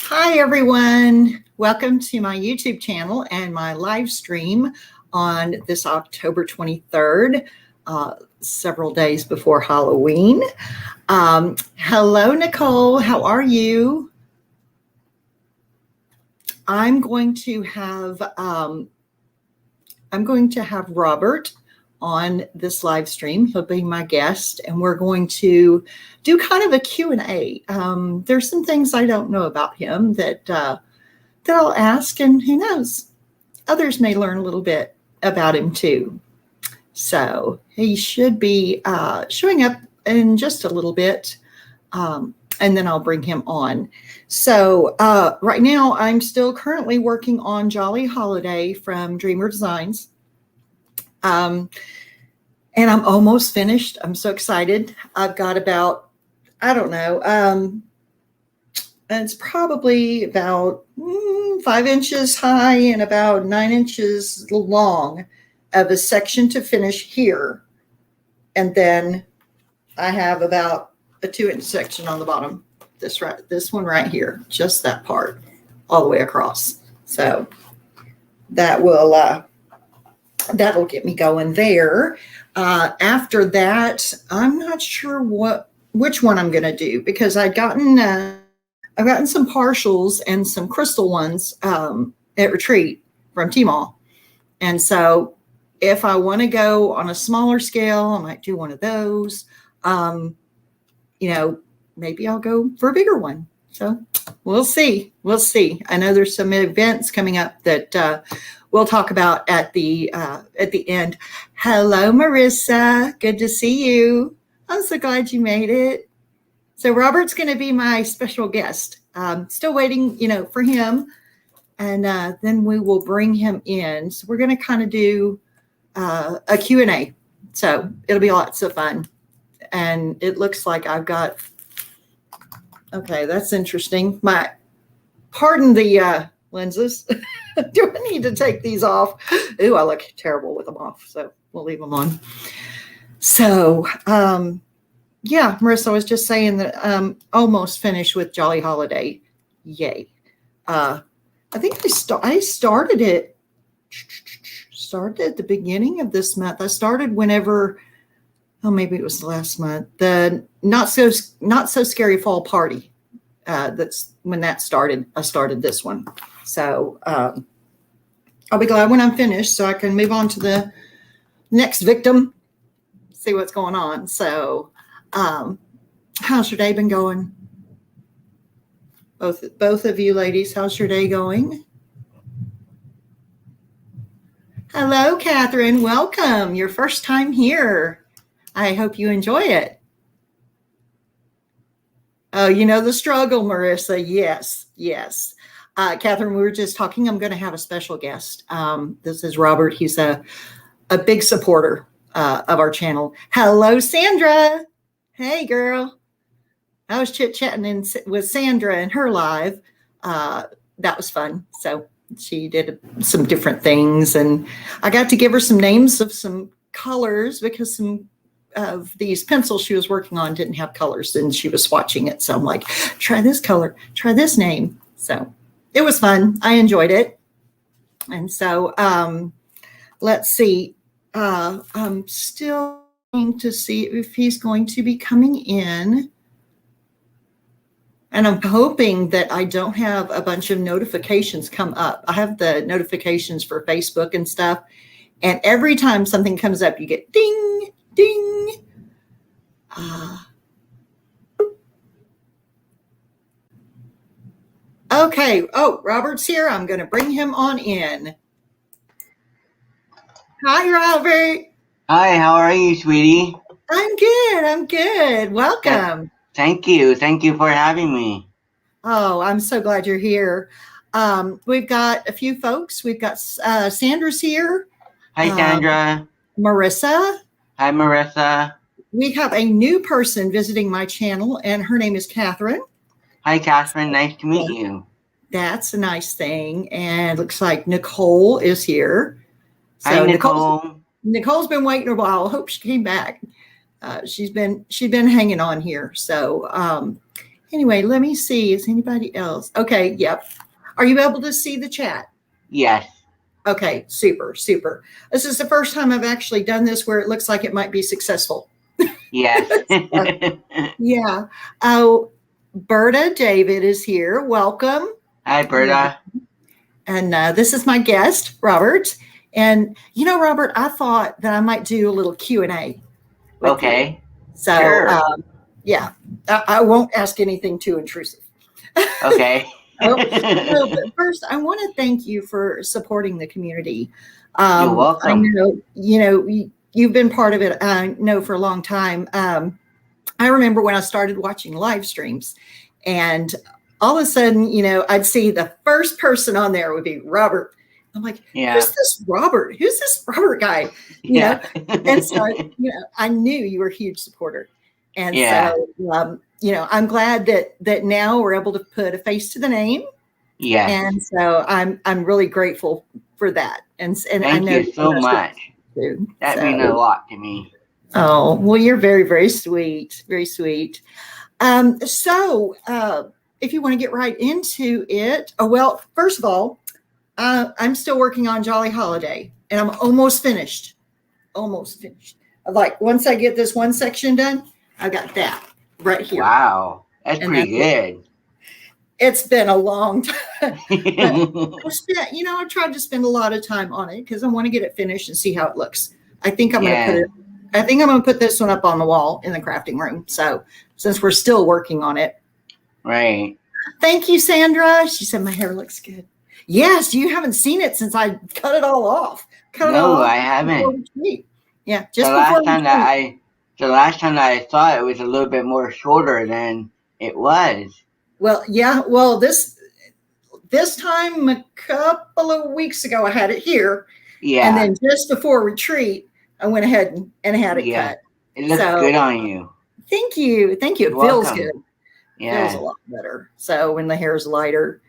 Hi, everyone. Welcome to my YouTube channel and my live stream on this October 23rd, several days before Halloween. Hello, Nicole. How are you? I'm going to have Robert on this live stream. He'll be my guest, and we're going to do kind of a Q&A. There's some things I don't know about him that I'll ask, and who knows, others may learn a little bit about him too. So he should be showing up in just a little bit, and then I'll bring him on. So right now I'm still currently working on Jolly Holiday from Dreamer Designs. And I'm almost finished. I'm so excited. I've got about, I don't know, it's probably about 5 inches high and about 9 inches long of a section to finish here. And then I have about a 2-inch section on the bottom. This one right here, just that part all the way across. So that will, that'll get me going there. After that, I'm not sure which one I'm going to do, because I've gotten some partials and some crystal ones at Retreat from Tmall. And so if I want to go on a smaller scale, I might do one of those. Maybe I'll go for a bigger one. So we'll see. We'll see. I know there's some events coming up that we'll talk about at the end. Hello, Marissa. Good to see you. I'm so glad you made it. So Robert's going to be my special guest. Still waiting, for him, and then we will bring him in. So we're going to kind of do a Q&A. So it'll be lots of fun. And it looks like I've got. Okay, that's interesting. Pardon the lenses. Do I need to take these off? Ooh, I look terrible with them off, so we'll leave them on. So, yeah, Marissa was just saying that I'm almost finished with Jolly Holiday. Yay. I think I started at the beginning of this month. I started whenever, maybe it was last month, the not so scary fall party. That's when that started. I started this one. So I'll be glad when I'm finished so I can move on to the next victim, see what's going on. So how's your day been going? Both of you ladies, how's your day going? Hello, Catherine. Welcome. Your first time here. I hope you enjoy it. Oh, the struggle, Marissa. Yes. Catherine, we were just talking. I'm going to have a special guest. This is Robert. He's a big supporter of our channel. Hello, Sandra. Hey, girl. I was chit-chatting with Sandra in her live. That was fun. So she did some different things, and I got to give her some names of some colors because some of these pencils she was working on didn't have colors, and she was swatching it. So I'm like, try this color, try this name. So it was fun. I enjoyed it. And so let's see. I'm still going to see if he's going to be coming in. And I'm hoping that I don't have a bunch of notifications come up. I have the notifications for Facebook and stuff. And every time something comes up, you get ding, ding. Okay. Oh, Robert's here. I'm going to bring him on in. Hi, Robert. Hi, how are you, sweetie? I'm good. Welcome. Thank you. Thank you for having me. Oh, I'm so glad you're here. We've got a few folks. We've got Sandra's here. Hi, Sandra. Marissa. Hi, Marissa. We have a new person visiting my channel, and her name is Catherine. Hi, Catherine. Nice to meet you. That's a nice thing. And it looks like Nicole is here. So hi, Nicole. Nicole's been waiting a while. I hope she came back. She's been hanging on here. So Anyway, let me see. Is anybody else? Okay, yep. Are you able to see the chat? Yes. Okay, super, super. This is the first time I've actually done this where it looks like it might be successful. Yes. Yeah. Oh, Berta David is here. Welcome. Hi, Berta. And this is my guest, Robert. And Robert, I thought that I might do a little Q&A. Okay. You. So, sure. Yeah, I won't ask anything too intrusive. Okay. No, but first, I want to thank you for supporting the community. You're welcome. I know, you've been part of it, I know, for a long time. I remember when I started watching live streams, and all of a sudden, I'd see the first person on there would be Robert. I'm like, Who's this Robert? Who's this Robert guy? And so, I knew you were a huge supporter. And so, I'm glad that now we're able to put a face to the name. Yeah. And so I'm really grateful for that. And Thank I know you so much. That means a lot to me. Oh, well, you're very, very sweet. Very sweet. So if you want to get right into it, well, first of all, I'm still working on Jolly Holiday, and I'm almost finished. Like, once I get this one section done, I got that right here. Wow, that's pretty good. It's been a long time. I tried to spend a lot of time on it because I want to get it finished and see how it looks. I think I'm going to put this one up on the wall in the crafting room. So since we're still working on it. Right. Thank you, Sandra. She said my hair looks good. Yes, you haven't seen it since I cut it all off. I haven't. Yeah, just the last time that I saw it was a little bit more shorter than it was. Well, yeah. Well, this time a couple of weeks ago, I had it here. Yeah. And then just before retreat, I went ahead and had it cut. It looks good on you. Thank you. It feels good. Yeah. It feels a lot better. So when the hair is lighter.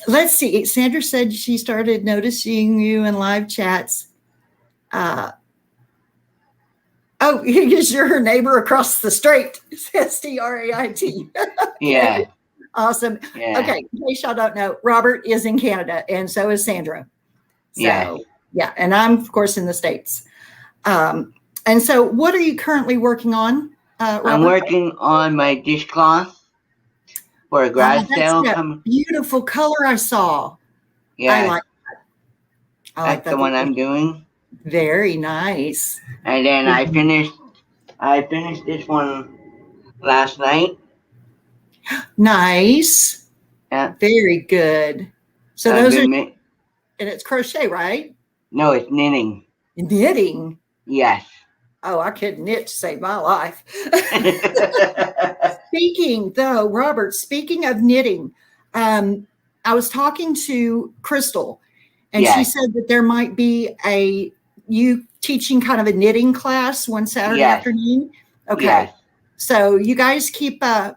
Let's see. Sandra said she started noticing you in live chats. Because you're her neighbor across the street. STRAIT. Yeah. Awesome. Yeah. Okay. In case y'all don't know, Robert is in Canada, and so is Sandra. So, yeah. And I'm, of course, in the States. And so what are you currently working on, Robert? I'm working on my dishcloth for a garage sale. Beautiful color I saw. Yeah. I like that. That's the one I'm doing. Very nice. And then I finished this one last night. Nice. Yeah. Very good. So those are, and it's crochet, right? No, it's knitting. Knitting? Yes. Oh, I could knit to save my life. Robert, speaking of knitting, I was talking to Crystal, and she said that there might be you teaching kind of a knitting class one Saturday afternoon. Okay. Yes. So you guys keep a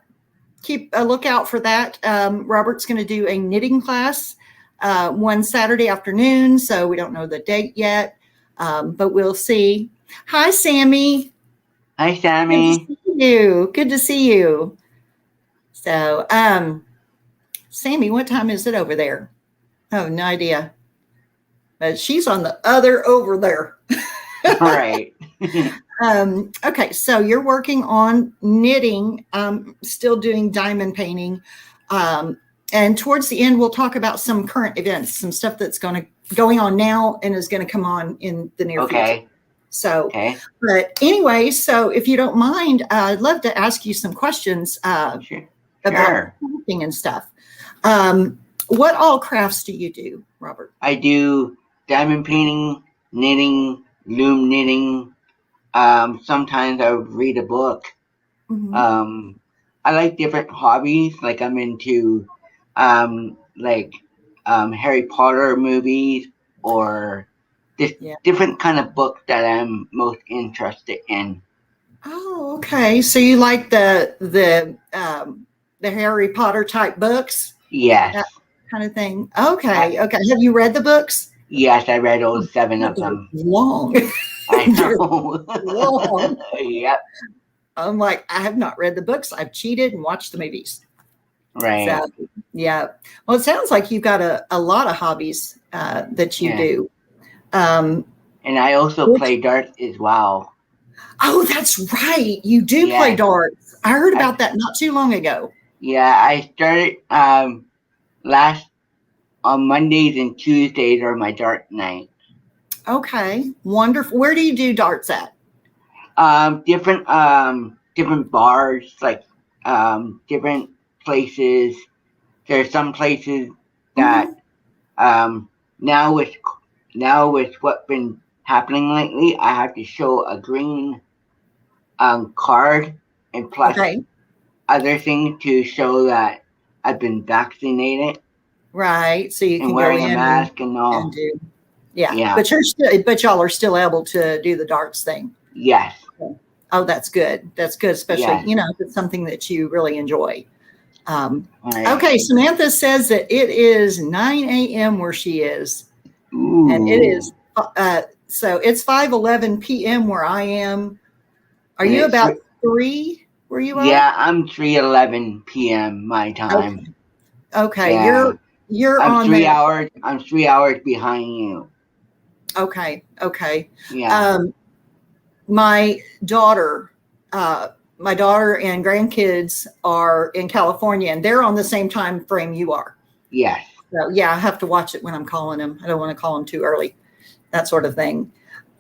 lookout for that. Robert's going to do a knitting class one Saturday afternoon. So we don't know the date yet, but we'll see. Hi, Sammy. Hi, Sammy. Good to see you. So, Sammy, what time is it over there? Oh, no idea. But she's on the other over there. Right. Okay, so you're working on knitting, still doing diamond painting. And towards the end, we'll talk about some current events, some stuff that's going on now and is going to come on in the near future. So, but anyway, so if you don't mind, I'd love to ask you some questions about crafting and stuff. What all crafts do you do, Robert? I do diamond painting, knitting, loom knitting. Sometimes I would read a book. Mm-hmm. I like different hobbies. Like I'm into Harry Potter movies or different kind of book that I'm most interested in. Oh, okay. So you like the Harry Potter type books? Yes. That kind of thing. Okay. Okay. Have you read the books? Yes, I read all 7 of them. Long. I know. Long. Yep. I'm like, I have not read the books. I've cheated and watched the movies. Right. So, yeah. Well, it sounds like you've got a lot of hobbies that you do. And I also play darts as well. Oh, that's right. You do play darts. I heard about that not too long ago. Yeah, I started on Mondays and Tuesdays are my dart nights. Okay, wonderful. Where do you do darts at? Different bars, like different places. There's some places that now with what's been happening lately, I have to show a green card and plus other things to show that I've been vaccinated. Right, so you can wearing go in a mask and all. And do, but y'all are still able to do the darts thing. Yes. Oh, that's good. That's good, especially if it's something that you really enjoy. Okay, Samantha says that it is 9 a.m. where she is. Ooh. And it is so it's 5:11 p.m. where I am. Are you about 3 where you are? Yeah, I'm 3:11 p.m. my time. Okay. Yeah. You're I'm on 3 hours. I'm 3 hours behind you. Okay. Yeah. My daughter and grandkids are in California, and they're on the same time frame you are. Yes. So I have to watch it when I'm calling them. I don't want to call them too early, that sort of thing.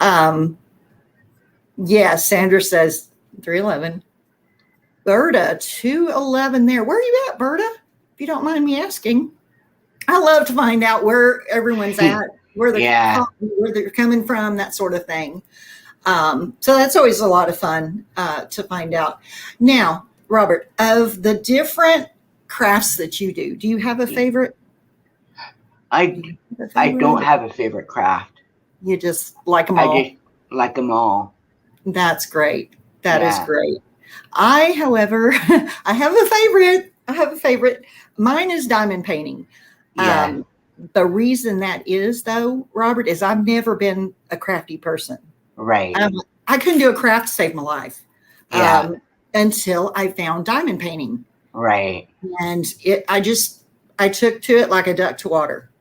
Sandra says 3:11. Berta, 2:11 there. Where are you at, Berta? If you don't mind me asking. I love to find out where everyone's at, where they're coming from, that sort of thing. So that's always a lot of fun to find out. Now, Robert, of the different crafts that you do you have a favorite? I don't have a favorite craft. You just like them all? I just like them all. That's great. That is great. I, however, I have a favorite. Mine is diamond painting. Yeah. The reason that is, though, Robert, is I've never been a crafty person. Right. I couldn't do a craft to save my life until I found diamond painting. Right. And I took to it like a duck to water.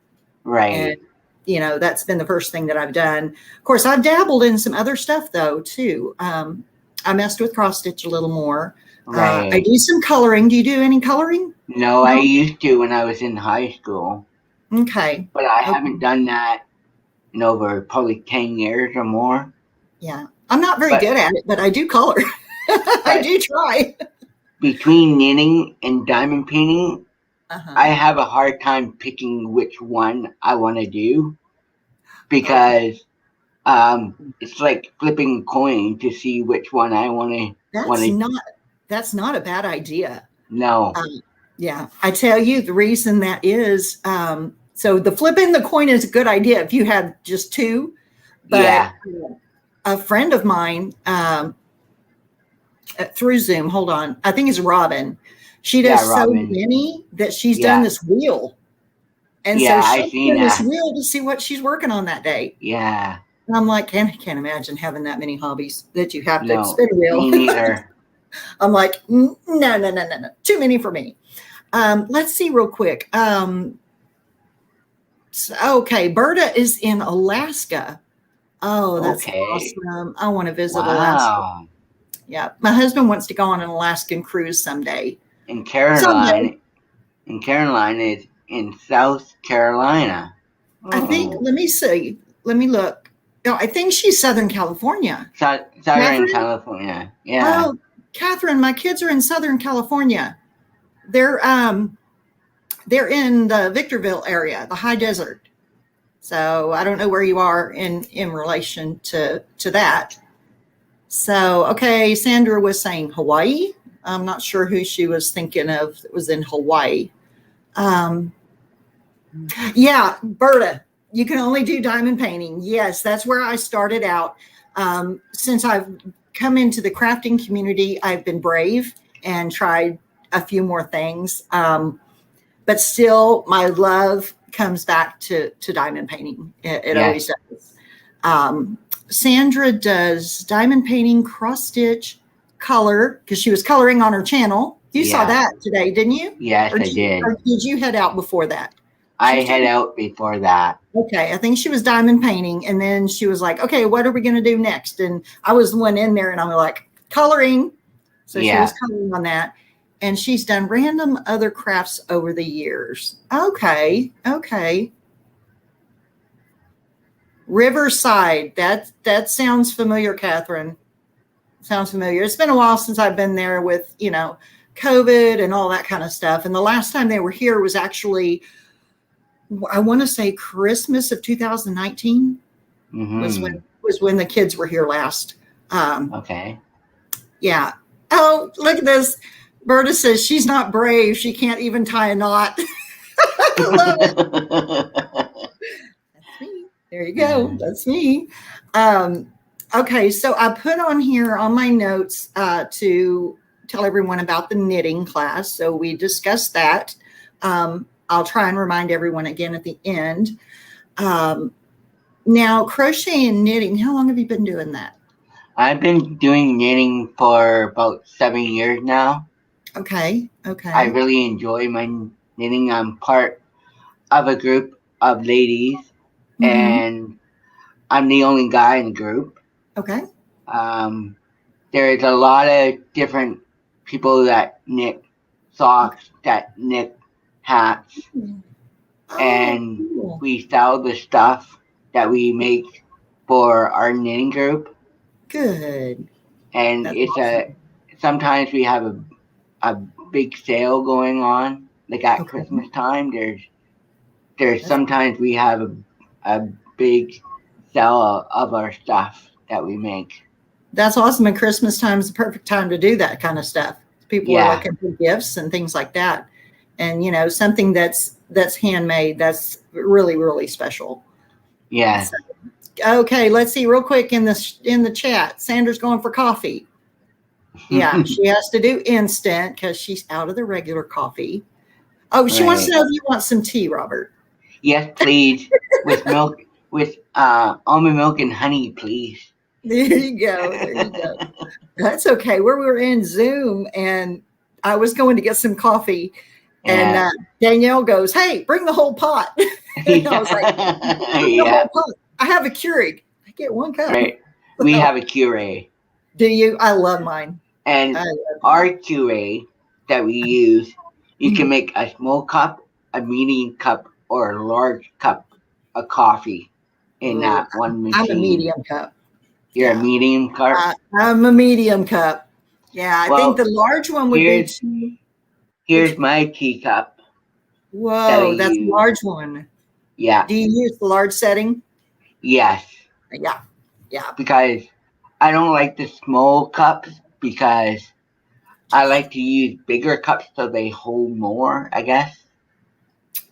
Right. And, that's been the first thing that I've done. Of course, I've dabbled in some other stuff, though, too. I messed with cross stitch a little more. Right. I do some coloring. Do you do any coloring? No, I used to when I was in high school. Okay. But I haven't done that in over probably 10 years or more. Yeah. I'm not very good at it, but I do color. I do try. Between knitting and diamond painting, I have a hard time picking which one I want to do because it's like flipping a coin to see which one I want to. That's not a bad idea. No. I tell you the reason that is. So the flipping the coin is a good idea if you have just two. But a friend of mine through Zoom, hold on, I think it's Robin. She does so many that she's done this wheel. And so she's doing this wheel to see what she's working on that day. Yeah. And I'm like, can't imagine having that many hobbies that you have to spin a wheel. Me neither. I'm like, no. Too many for me. Let's see real quick. Okay, Berta is in Alaska. Oh, that's awesome. I want to visit Alaska. Yeah, my husband wants to go on an Alaskan cruise someday. And Caroline is in South Carolina. I think, let me see. Let me look. No, I think she's Southern California. Southern California, yeah. Oh, Catherine, my kids are in Southern California. They're in the Victorville area, the high desert. So I don't know where you are in relation to that. So, okay, Sandra was saying Hawaii. I'm not sure who she was thinking of that was in Hawaii. Yeah, Berta, you can only do diamond painting. Yes, that's where I started out. Since I've come into the crafting community, I've been brave and tried a few more things. But still, my love comes back to diamond painting. It always does. Sandra does diamond painting, cross stitch, color because she was coloring on her channel. You saw that today, didn't you? Yes, I did. Or did you head out before that? I head out before that. Okay, I think she was diamond painting, and then she was like, okay, what are we going to do next? And I was the one in there, and I'm like, coloring. So she was coloring on that. And she's done random other crafts over the years. Okay. Riverside. That sounds familiar, Catherine. Sounds familiar. It's been a while since I've been there with, COVID and all that kind of stuff. And the last time they were here was actually, I want to say Christmas of 2019 was when the kids were here last. Okay. Yeah. Oh, look at this. Berta says she's not brave. She can't even tie a knot. I love it. That's me. There you go. That's me. Okay, so I put on here on my notes to tell everyone about the knitting class. So we discussed that. I'll try and remind everyone again at the end. Now, crochet and knitting, how long have you been doing that? I've been doing knitting for about 7 years now. Okay. I really enjoy my knitting. I'm part of a group of ladies, and I'm the only guy in the group. Okay. There's a lot of different people that knit socks, that knit hats, and cool. We sell the stuff that we make for our knitting group. Good. And That's it's awesome. Sometimes we have a big sale going on, like at Christmas time. There's sometimes we have a big sale of our stuff that we make. That's awesome. And Christmas time is the perfect time to do that kind of stuff. People are looking for gifts and things like that. And, something that's handmade, that's really, really special. Yeah. So, okay, let's see real quick in the chat. Sandra's going for coffee. Yeah, she has to do instant because she's out of the regular coffee. Oh, she wants to know if you want some tea, Robert. Yes, please. With milk, with almond milk and honey, please. There you go. That's okay. We were in Zoom, and I was going to get some coffee, and Danielle goes, "Hey, bring the whole pot." And I was like, "Bring the whole pot. I have a Keurig. I get one cup." Right. We have a Keurig. Do you? I love mine. And our Keurig that we use, you can make a small cup, a medium cup, or a large cup of coffee in that one machine. I'm a medium cup. You're a medium cup? I'm a medium cup. Yeah, I think the large one would be too. Here's my teacup. Whoa, that's a large one. Yeah. Do you use the large setting? Yes. Yeah. Because I don't like the small cups because I like to use bigger cups so they hold more, I guess.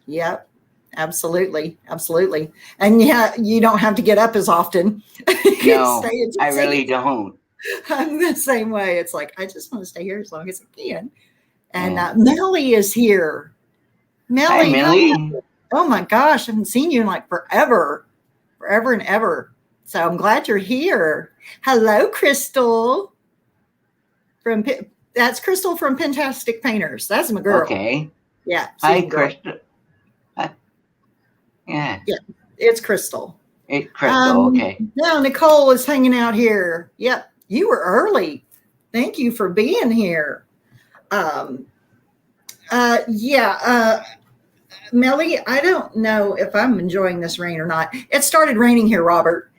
Yep. Absolutely. And you don't have to get up as often. No, I really don't. I'm the same way. It's like, I just want to stay here as long as I can. And Melly is here. Melly. Hi, Melly. Oh my gosh, I haven't seen you in like forever and ever. So I'm glad you're here. Hello, Crystal. That's Crystal from Fantastic Painters. That's my girl. Okay. Yeah. Hi, Crystal. Yeah, it's Crystal. It's Crystal, okay. Now Nicole is hanging out here. Yep, you were early. Thank you for being here. Melly, I don't know if I'm enjoying this rain or not. It started raining here, Robert,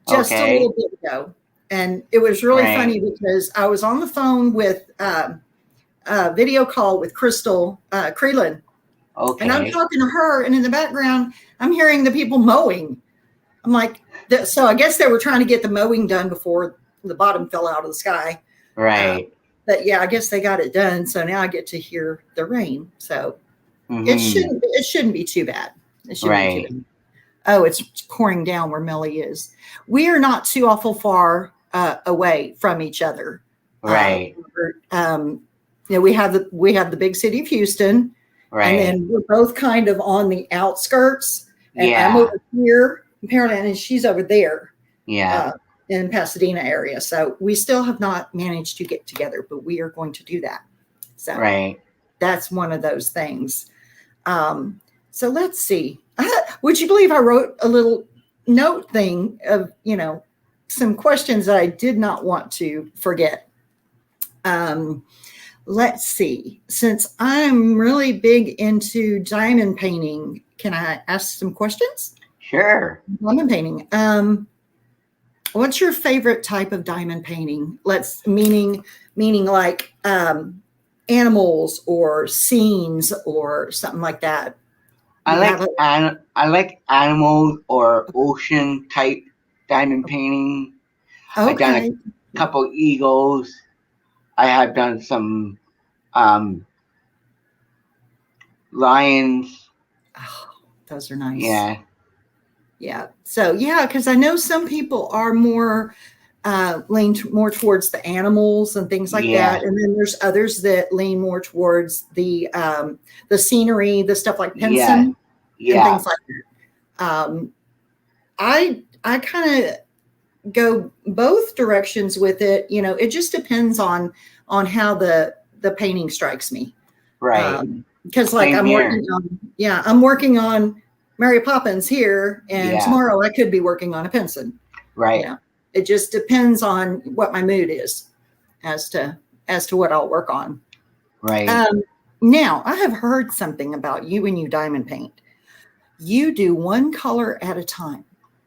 just a little bit ago. And it was really funny because I was on the phone with a video call with Crystal Creelan. Okay. And I'm talking to her, and in the background, I'm hearing the people mowing. I'm like, so I guess they were trying to get the mowing done before the bottom fell out of the sky. Right. But yeah, I guess they got it done. So now I get to hear the rain. So it shouldn't be too bad. It shouldn't be too bad. Oh, it's pouring down where Melly is. We are not too awful far away from each other. Right. We have the big city of Houston. Right. And then we're both kind of on the outskirts. And I'm over here, apparently, and she's over there. Yeah. in Pasadena area. So we still have not managed to get together, but we are going to do that. So that's one of those things. So let's see. Would you believe I wrote a little note thing of, some questions that I did not want to forget. Let's see. Since I'm really big into diamond painting, can I ask some questions? Sure. Diamond painting. What's your favorite type of diamond painting? Meaning like animals or scenes or something like that. I like animals or ocean type diamond painting. Okay. I've done a couple eagles. I have done some lions. Oh, those are nice. Yeah. Yeah. So because I know some people are more lean more towards the animals and things like that, and then there's others that lean more towards the scenery, the stuff like Pinson and things like that. I kind of go both directions with it. It just depends on how the painting strikes me. Right. Because I'm working on Mary Poppins here, and tomorrow I could be working on a Pinson. Right. It just depends on what my mood is as to what I'll work on. Right. Now, I have heard something about you when you diamond paint. You do one color at a time.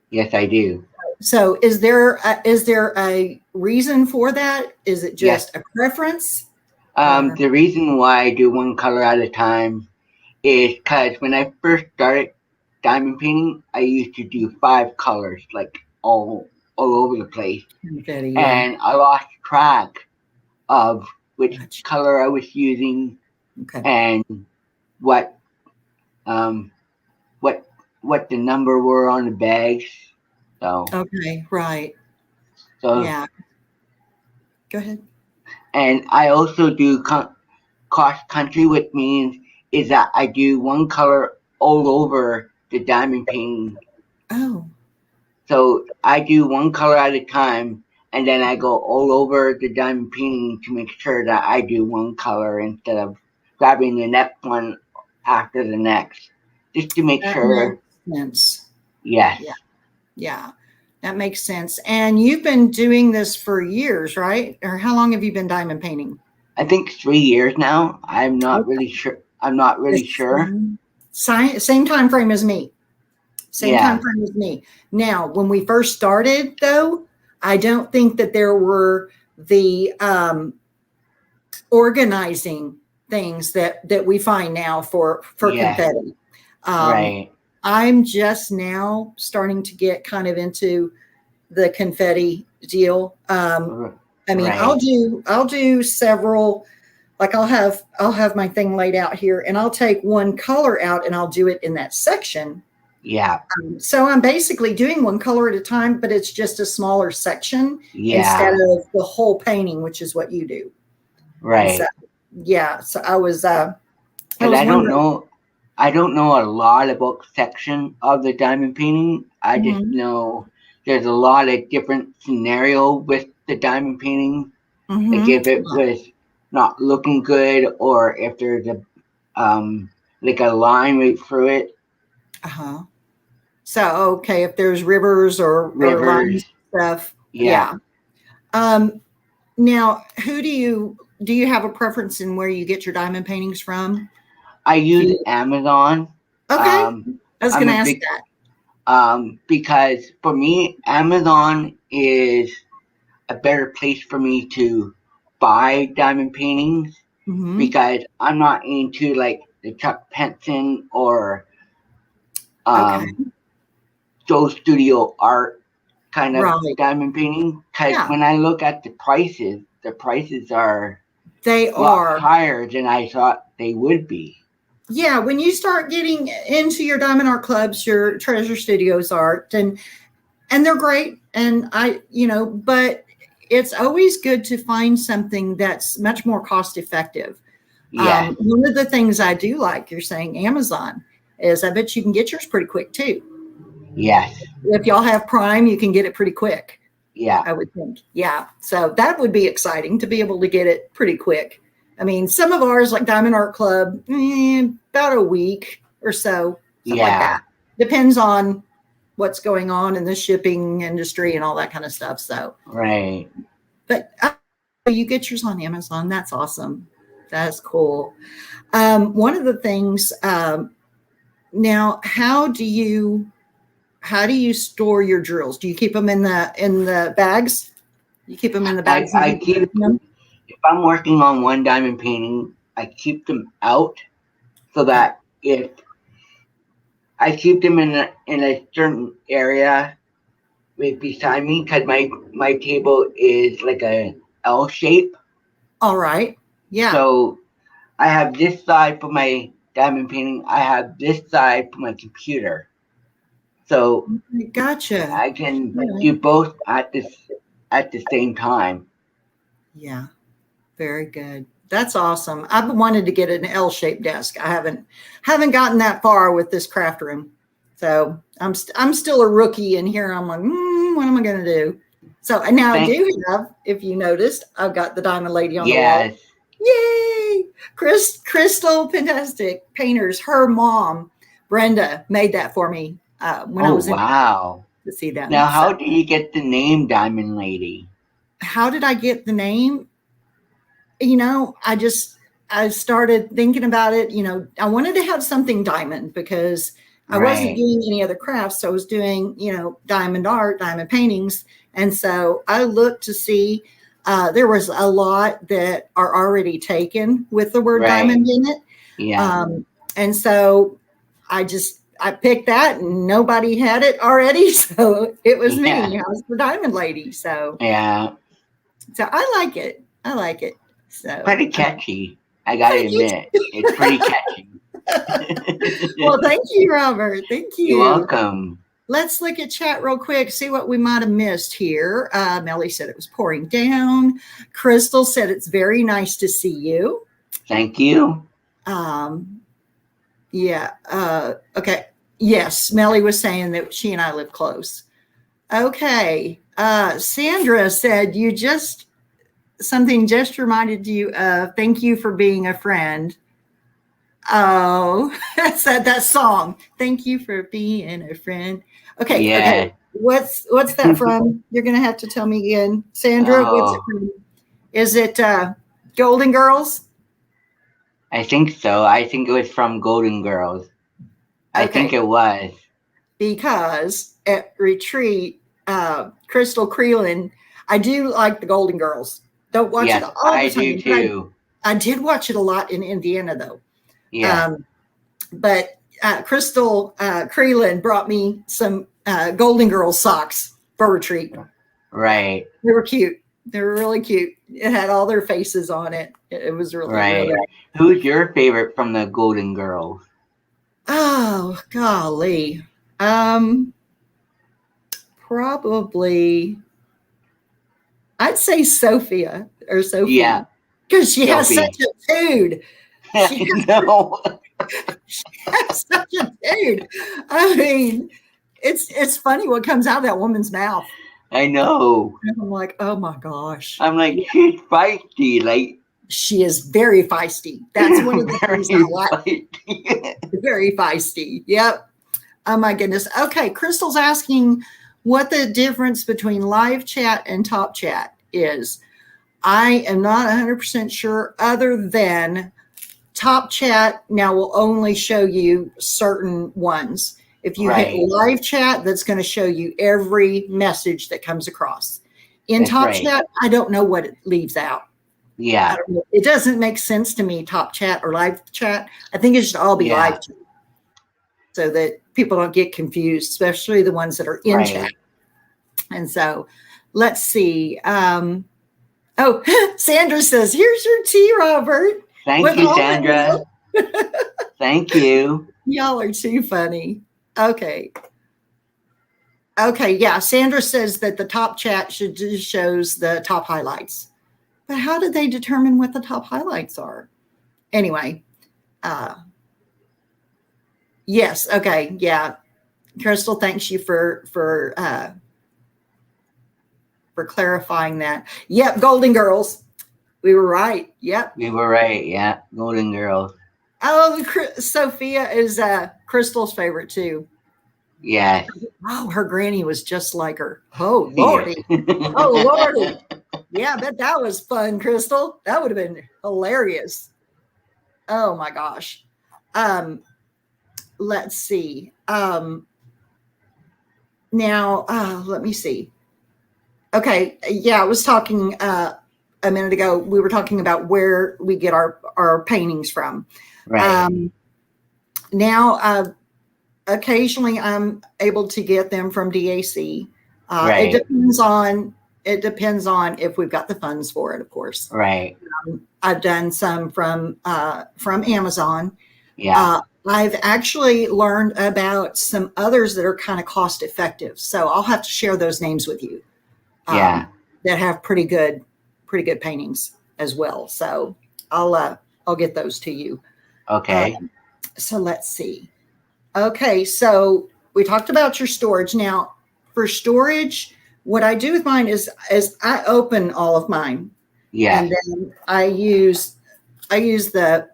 Yes, I do. So is there a reason for that? Is it just a preference? The reason why I do one color at a time is because when I first started diamond painting, I used to do 5 colors, like all over the place. And I lost track of which color I was using and what the number were on the bags. So right. So go ahead. And I also do cross country, which means is that I do one color all over the diamond painting. Oh. So I do one color at a time, and then I go all over the diamond painting to make sure that I do one color instead of grabbing the next one after the next, just to make sure. Makes sense. Yes. Yeah. That makes sense. And you've been doing this for years, right? Or how long have you been diamond painting? I think 3 years now. I'm not really sure. Same time frame as me. Time frame as me. Now, when we first started, though, I don't think that there were the organizing things that we find now for confetti. Right. I'm just now starting to get kind of into the confetti deal. I mean, I'll do several, like I'll have my thing laid out here, and I'll take one color out and I'll do it in that section. Yeah. So I'm basically doing one color at a time, but it's just a smaller section instead of the whole painting, which is what you do. Right. So I was I don't know a lot about section of the diamond painting. I just know there's a lot of different scenario with the diamond painting. Like if it was not looking good, or if there's a like a line right through it. So if there's rivers or lines stuff. Yeah. Now, who do you have a preference in where you get your diamond paintings from? I use Amazon. Okay. I was going to ask that. Because for me, Amazon is a better place for me to buy diamond paintings because I'm not into like the Chuck Penson or Joe Studio art kind of diamond painting. Because when I look at the prices are a lot higher than I thought they would be. Yeah, when you start getting into your diamond art clubs, your Treasure Studios art, and they're great, and but it's always good to find something that's much more cost effective. Yeah. One of the things I do like, you're saying Amazon, is I bet you can get yours pretty quick too. Yes. If y'all have Prime, you can get it pretty quick. Yeah. I would think. Yeah. So that would be exciting to be able to get it pretty quick. I mean, some of ours, like Diamond Art Club, about a week or so, something like Yeah. that. Depends on what's going on in the shipping industry and all that kind of stuff. So, Right. but you get yours on Amazon. That's awesome. That's cool. One of the things now, how do you store your drills? Do you keep them in the bags? You keep them in the bags and I keep keep, them? if I'm working on one diamond painting, I keep them out so Okay. that if I keep them in a certain area right beside me, because my table is like a L shape. All right. Yeah. So I have this side for my diamond painting. I have this side for my computer. So Gotcha. I can All right. do both at the same time. Yeah. Very good. That's awesome. I've wanted to get an L-shaped desk. I haven't gotten that far with this craft room. So I'm still a rookie in here. I'm like, what am I going to do? So now I Thank do have, if you noticed, I've got the Diamond Lady on the wall. yes. Yay! Crystal Fantastic Painters. Her mom, Brenda, made that for me when I Oh was in wow. to see them. Now So how do you get the name Diamond Lady? how did I get the name? I started thinking about it. I wanted to have something diamond because I wasn't Right. doing any other crafts. So I was doing, diamond art, diamond paintings. And so I looked to see, there was a lot that are already taken with the word Right. diamond in it. Yeah. And so I picked that and nobody had it already. So it was Yeah. me. I was the diamond lady. Yeah. So I like it. I like it. So Pretty catchy. I gotta thank you. admit. It's pretty catchy. Well, thank you, Robert. Thank You're you. welcome. Let's look at chat real quick, see what we might have missed here. Melly said it was pouring down. Crystal said it's very nice to see you. Thank you. Yeah. Okay. Yes, Melly was saying that she and I live close. Okay. Sandra said something just reminded you of thank you for being a friend. Oh, that's that song. Thank you for being a friend. Okay, okay. Yeah. What's that from? You're gonna have to tell me again, Sandra. What's it Oh, from? Is it Golden Girls? I think so. I think it was from Golden Girls. I think Okay, it was. because at retreat, Crystal Creelan, I do like the Golden Girls. Don't watch it Yes, all I the do time, but too. I did watch it a lot in Indiana though. Yeah. Um, but Crystal Creelan brought me some Golden Girls socks for retreat. Yeah, Right. they were cute. They were really cute. It had all their faces on it. It was really, really. Right. Who's your favorite from the Golden Girls? Oh, golly. Um, Probably, I'd say Sophia or Yeah, Sophie because she has such Sophie. a dude. She I know. has such a dude. I mean, it's funny what comes out of that woman's mouth. I know. And I'm like, oh my gosh. I'm like, Yeah, she's feisty, like she is very feisty. That's one of the things I very like. feisty. Very feisty. Yep. Oh my goodness. Okay. Crystal's asking what the difference between live chat and top chat is. I am not 100% sure, other than top chat now will only show you certain ones. If you hit Right. live chat, that's going to show you every message that comes across. In That's top right. chat, I don't know what it leaves out. I Yeah. don't know. It doesn't make sense to me, top chat or live chat. I think it should all be Yeah. live chat so that people don't get confused, especially the ones that are in chat. Right. And so let's see. Sandra says, here's your tea, Robert, Thank with you, almond Sandra. milk. Thank you. Y'all are too funny. Okay. Okay. Yeah. Sandra says that the top chat just shows the top highlights. But how do they determine what the top highlights are? Anyway, yes. Okay. Yeah. Crystal, thanks you for for clarifying that. Yep, Golden Girls. We were right. Yep. We were right. Yeah, Golden Girls. Oh, Sophia is Crystal's favorite too. Yes. Oh, her granny was just like her. Oh, Lordy. Oh, Lordy. Yeah, I bet that was fun, Crystal. That would have been hilarious. Oh, my gosh. Let's see. Now, let me see. Okay. Yeah, I was talking a minute ago. We were talking about where we get our paintings from. Right. Now, occasionally I'm able to get them from DAC. Right. It depends on if we've got the funds for it, of course. Right. I've done some from Amazon. Yeah. I've actually learned about some others that are kind of cost effective. So I'll have to share those names with you. Yeah. That have pretty good paintings as well. So I'll get those to you. Okay. So let's see. Okay, so we talked about your storage. Now, for storage, what I do with mine is I open all of mine. Yeah. And then I use the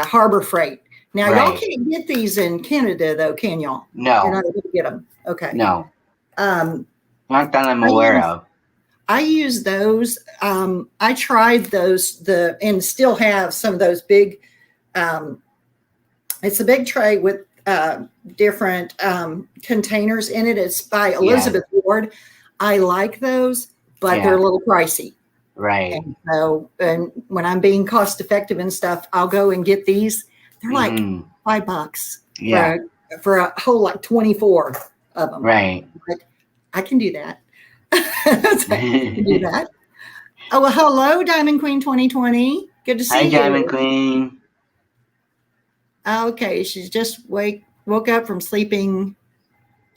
Harbor Freight. Now, y'all can't get these in Canada, though, can y'all? No. You're not able to get them. Okay. No. Not that I'm aware of. I use those. I tried those and still have some of those big. It's a big tray with different containers in it. It's by Elizabeth Ward. I like those, but they're a little pricey. Right. And so, and when I'm being cost effective and stuff, I'll go and get these. They're like $5. Yeah. For a whole 24 of them. Right. But I can do that. I can do that. Oh, well, hello, Diamond Queen 2020. Good to see you. Hi, Diamond Queen. Okay, she's just woke up from sleeping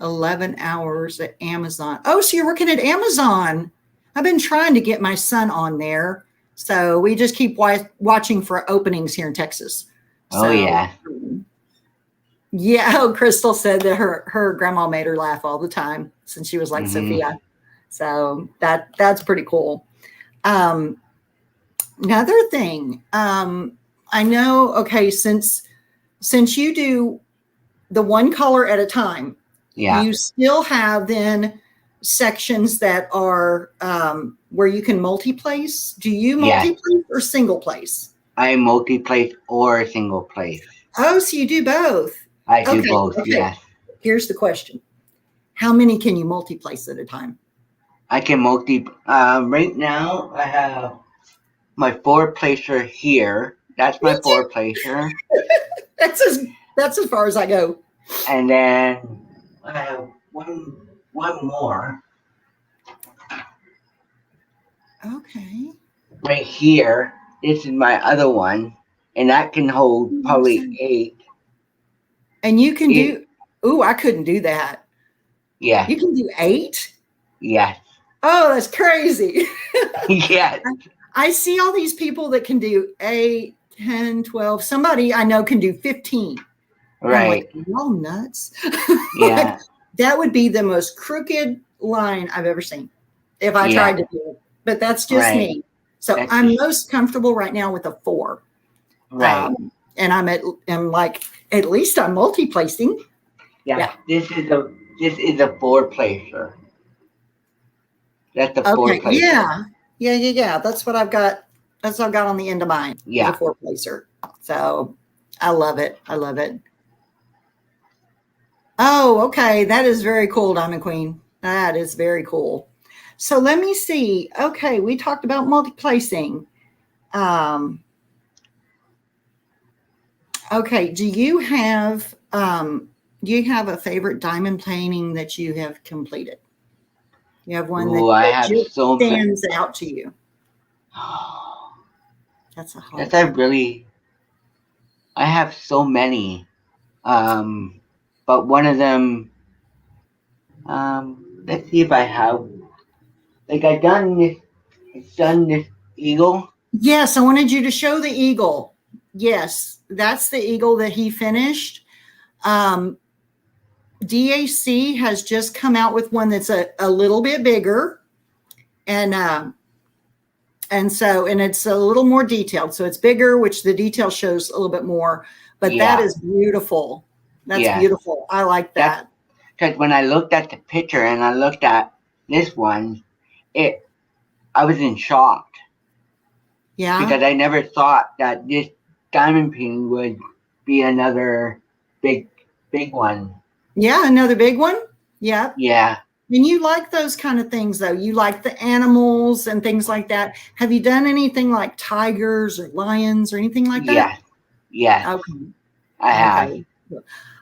11 hours at Amazon. Oh, so you're working at Amazon. I've been trying to get my son on there. So we just keep watching for openings here in Texas. Oh, yeah. Yeah. Oh, Crystal said that her grandma made her laugh all the time since she was like Sophia. So that's pretty cool. Another thing, I know, okay, since you do the one color at a time, you still have then sections that are where you can multi-place. Do you multi-place or single place? I multi-place or single place. Oh, so you do both. I do both, yes. Here's the question. How many can you multi-place at a time? I can right now I have my 4-placer here. That's my 4-placer. That's as far as I go. And then I have one more. Okay. Right here. This is my other one. And that can hold probably 8. And you can do, I couldn't do that. Yeah. You can do 8? Yes. Oh, that's crazy. Yes. I see all these people that can do 8, 10, 12. Somebody I know can do 15. Right. I'm like, y'all nuts. Yeah. That would be the most crooked line I've ever seen if I tried to do it. But that's just me. So I'm most comfortable right now with a 4. Right. And I'm like, at least I'm multi-placing. Yeah. This is a 4-placer. That's the 4-placer. Yeah. That's what I've got. That's what I've got on the end of mine. Yeah. The 4-placer. So I love it. Oh, okay. That is very cool, Diamond Queen. That is very cool. So let me see. Okay, we talked about multi-placing. Okay, do you have a favorite diamond painting that you have completed? You have one that just stands out to you. That's a hard one. I have so many. But one of them, let's see if I have, like I've done this eagle. Yes, I wanted you to show the eagle. Yes, that's the eagle that he finished. DAC has just come out with one that's a little bit bigger. And it's a little more detailed. So it's bigger, which the detail shows a little bit more, but that is beautiful. That's beautiful. I like that. Because when I looked at the picture and I looked at this one, I was in shock. Yeah. Because I never thought that this diamond painting would be another big one. Yeah, another big one. Yeah. Yeah. And you like those kind of things, though. You like the animals and things like that. Have you done anything like tigers or lions or anything like that? Yes. Okay. I have.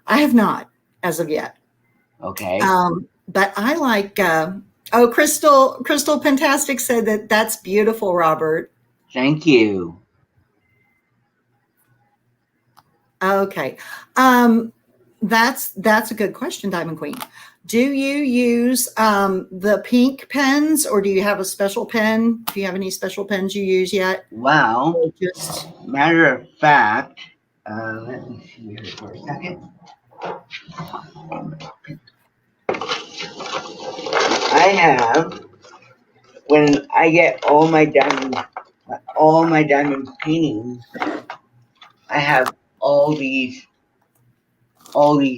I have not as of yet. Okay. But I like. Crystal Fantastic said that's beautiful, Robert. Thank you. Okay. That's a good question, Diamond Queen. Do you use the pink pens, or do you have a special pen? Do you have any special pens you use yet? Well, matter of fact, let me see here for a second. I have, when I get all my diamond paintings, I have all these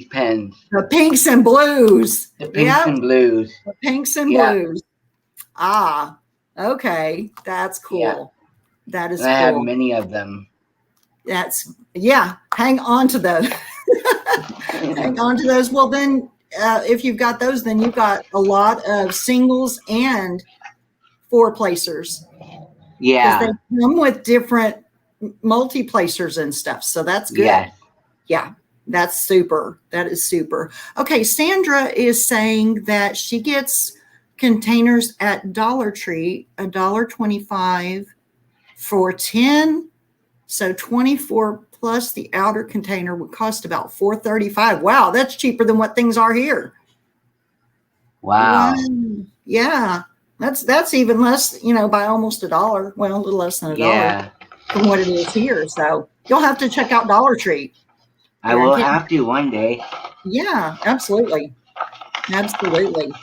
pens. The pinks and blues. The pinks and blues. The pinks and blues. Ah, okay. That's cool. Yeah. That is cool. I have many of them. Hang on to those. Hang on to those. Well, then, if you've got those, then you've got a lot of singles and 4-placers. Yeah. Because they come with different multi-placers and stuff. So that's good. Yes. Yeah. That's super. That is super. Okay. Sandra is saying that she gets containers at Dollar Tree, $1.25 for 10. So 24 plus the outer container would cost about $4.35. Wow. That's cheaper than what things are here. Wow. Yeah. That's even less, by almost $1. Well, a little less than $1 from what it is here. So you'll have to check out Dollar Tree. I will have to one day. Yeah, absolutely. Absolutely.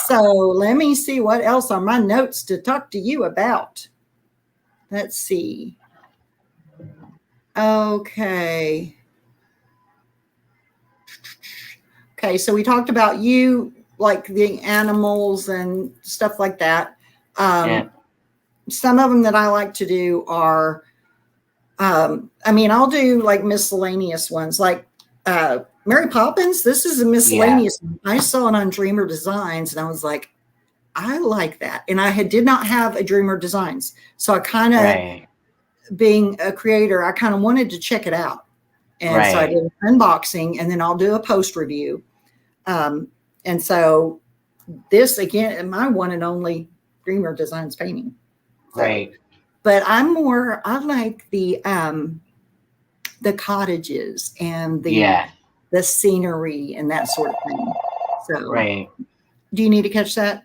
So let me see what else on my notes to talk to you about. Let's see. Okay. Okay, so we talked about you, like the animals and stuff like that. Some of them that I like to do are, I'll do like miscellaneous ones, like Mary Poppins. This is a miscellaneous one. I saw it on Dreamer Designs, and I was like, I like that. And I did not have a Dreamer Designs. So I kind of, being a creator, I kind of wanted to check it out. And so I did an unboxing, and then I'll do a post review. And so this, again, my one and only Dreamer Designs painting. So, but I like the cottages and the scenery and that sort of thing. So, do you need to catch that?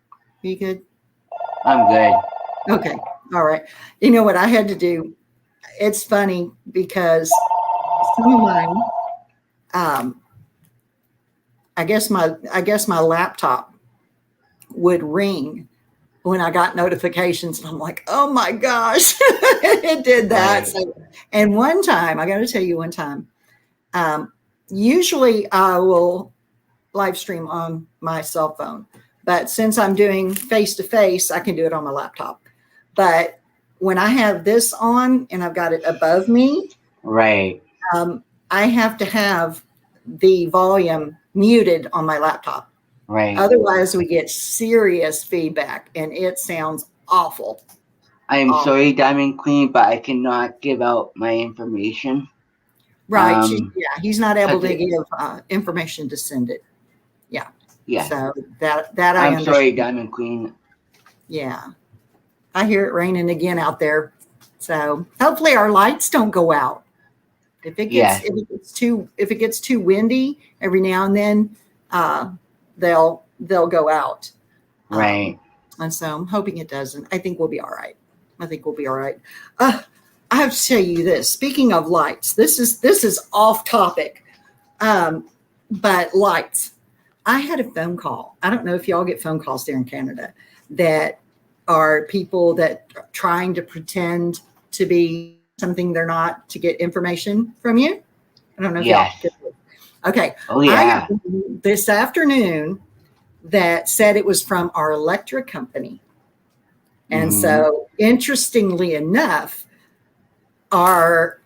Are you good? I'm good. Okay. All right. You know what I had to do? It's funny because some of mine, I guess my laptop would ring when I got notifications, and I'm like, oh my gosh, it did that. So, and one time, I got to tell you, usually I will live stream on my cell phone, but since I'm doing face-to-face, I can do it on my laptop. But when I have this on and I've got it above me, I have to have the volume muted on my laptop. Otherwise, we get serious feedback, and it sounds awful. I am sorry, Diamond Queen, but I cannot give out my information. He's not able to give information to send it. Yeah. So that I'm sorry, Diamond Queen. Yeah. I hear it raining again out there. So hopefully our lights don't go out. If it gets too windy every now and then, they'll go out. And so I'm hoping it doesn't. I think we'll be all right. I have to tell you this. Speaking of lights, this is off topic. But lights. I had a phone call. I don't know if y'all get phone calls there in Canada, that are people that are trying to pretend to be something they're not to get information from you. I don't know if y'all Yes. get it. Okay. Oh I yeah. got one this afternoon that said it was from our electric company. And so, interestingly enough, our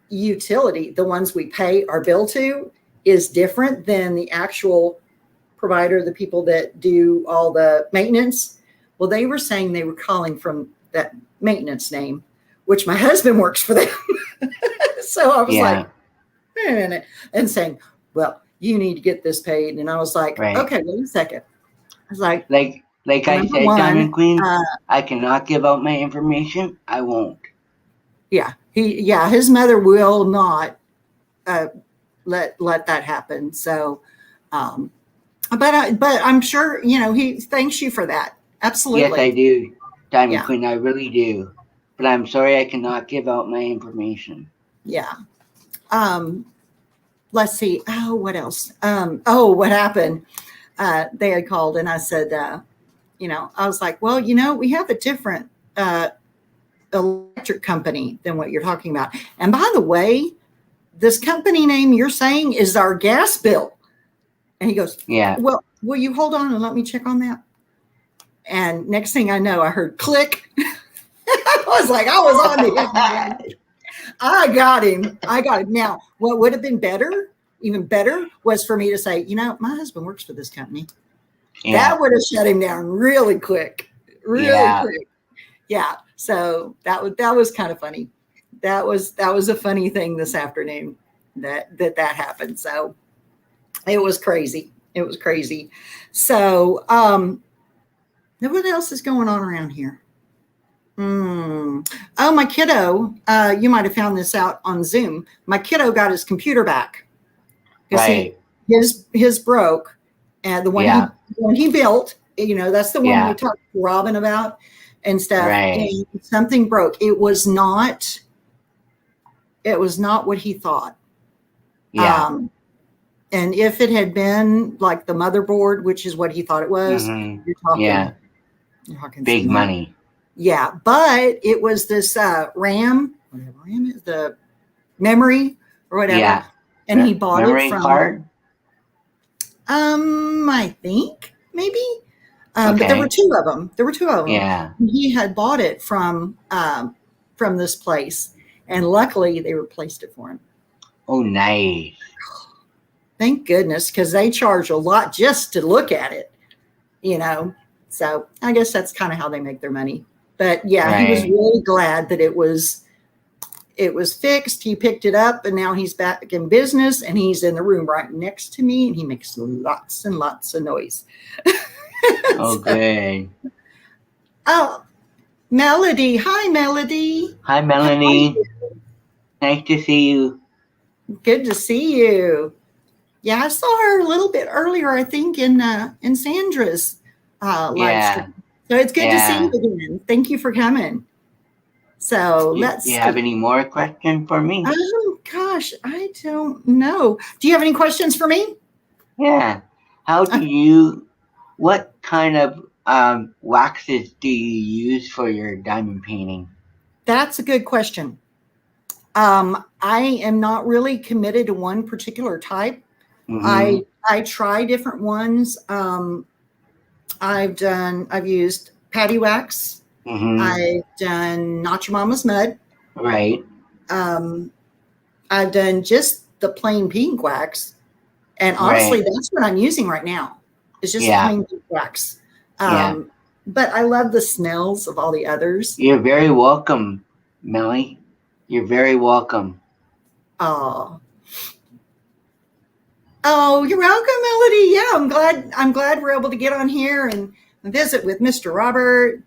utility, the ones we pay our bill to, is different than the actual provider, the people that do all the maintenance. Well, they were saying they were calling from that maintenance name, which my husband works for them. So I was like, wait a minute, and saying, well, you need to get this paid. And I was like, okay, wait a second. I was like I said, one, Diamond Queen, I cannot give out my information. I won't. Yeah, his mother will not let that happen. So, but I'm sure he thanks you for that. Absolutely. Yes, I do, Diamond Queen. I really do. But I'm sorry, I cannot give out my information. Yeah. Let's see. Oh, what else? What happened? They had called, and I said, I was like, well, we have a different electric company than what you're talking about. And by the way, this company name you're saying is our gas bill. And he goes, well, will you hold on and let me check on that? And next thing I know, I heard click. I was like, I was on to him, man. I got him. Now, what would have been better, even better, was for me to say, my husband works for this company. Yeah. That would have shut him down really quick. Really quick. Yeah. So that was kind of funny. That was a funny thing this afternoon that happened. So it was crazy. So what else is going on around here? Oh, my kiddo, you might have found this out on Zoom. My kiddo got his computer back. Right. His broke, and the one he built, that's the one we talked to Robin about and stuff. Right. And something broke. It was not what he thought. Yeah. And if it had been like the motherboard, which is what he thought it was, you're talking big money. Yeah, but it was this RAM, whatever RAM is, the memory or whatever. Yeah. And he bought memory it from card. I think maybe. But there were two of them. Yeah. He had bought it from this place, and luckily they replaced it for him. Oh, nice. Thank goodness, because they charge a lot just to look at it, So I guess that's kind of how they make their money. But yeah, he was really glad that it was fixed. He picked it up, and now he's back in business, and he's in the room right next to me, and he makes lots and lots of noise. Oh, good. Oh, Melody. Hi, Melody. Hi, Melanie. Nice to see you. Good to see you. Yeah, I saw her a little bit earlier, I think, in Sandra's live stream. So it's good to see you again. Thank you for coming. So let's. Do you have any more questions for me? Oh gosh, I don't know. Do you have any questions for me? Yeah. What kind of waxes do you use for your diamond painting? That's a good question. I am not really committed to one particular type. Mm-hmm. I try different ones. I've used patty wax. Mm-hmm. I've done Not Your Mama's Mud. Right. I've done just the plain pink wax. And honestly, that's what I'm using right now. It's just plain pink wax. But I love the smells of all the others. You're very welcome, Melly. You're very welcome. Oh, you're welcome, Melody. Yeah, I'm glad we're able to get on here and visit with Mr. Robert.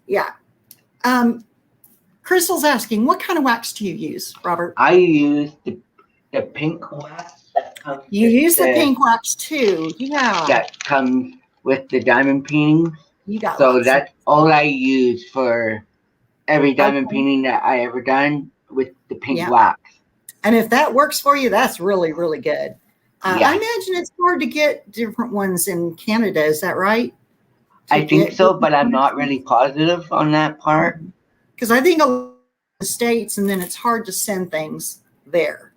Yeah. Crystal's asking, what kind of wax do you use, Robert? I use the pink wax. You use the pink wax too. Yeah. That comes with the diamond paintings. You got so that's all I use for every diamond painting that I ever done with the pink wax. And if that works for you, that's really, really good. I imagine it's hard to get different ones in Canada. Is that right? I think so, but I'm not really positive on that part. Because I think a lot of the states, and then it's hard to send things there.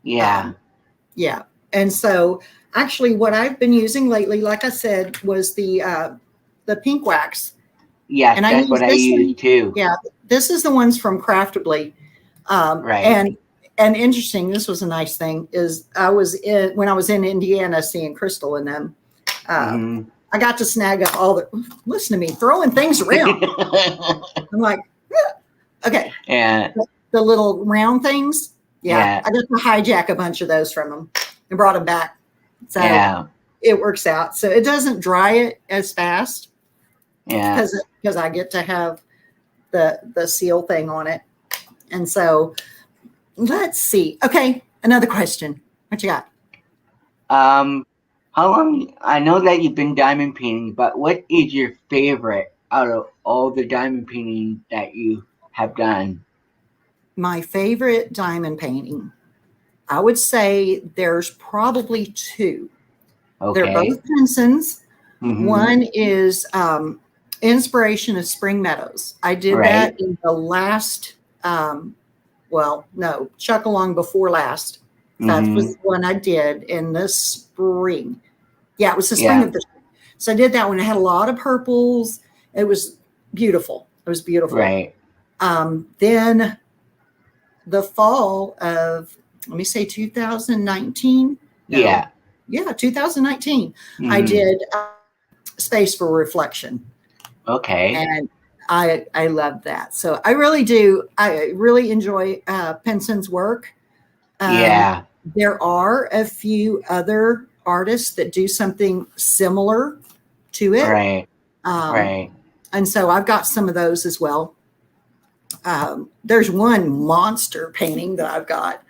Yeah. Yeah. And so actually what I've been using lately, like I said, was the pink wax. Yes, And I that's use what I this use one. too. Yeah. This is the ones from Craftably. Right. And interesting, this was a nice thing, is when I was in Indiana seeing Crystal and them, I got to snag up listen to me, throwing things around. I'm like, okay. Yeah. The little round things. Yeah. Yeah. I got to hijack a bunch of those from them and brought them back. So Yeah. it works out. So it doesn't dry it as fast. Yeah. Because I get to have the seal thing on it. And so let's see. Okay. Another question. What you got? How long? I know that you've been diamond painting, but what is your favorite out of all the diamond painting that you have done? My favorite diamond painting, I would say there's probably two. They're Okay. both Pensons. Mm-hmm. One is Inspiration of Spring Meadows. I did Right. that in the last, Chuck Along before last. That Mm-hmm. was the one I did in the spring. Yeah, it was the spring Yeah. of the spring. So I did that one. It had a lot of purples. It was beautiful. It was beautiful. Right. Then the fall of, let me say 2019. No. Yeah. Yeah, 2019. I Mm-hmm. did Space for Reflection. Okay. And I love that. So I really do. I really enjoy Penson's work. Yeah. There are a few other artists that do something similar to it. Right. Um, Right. and so I've got some of those as well. There's one monster painting that I've got.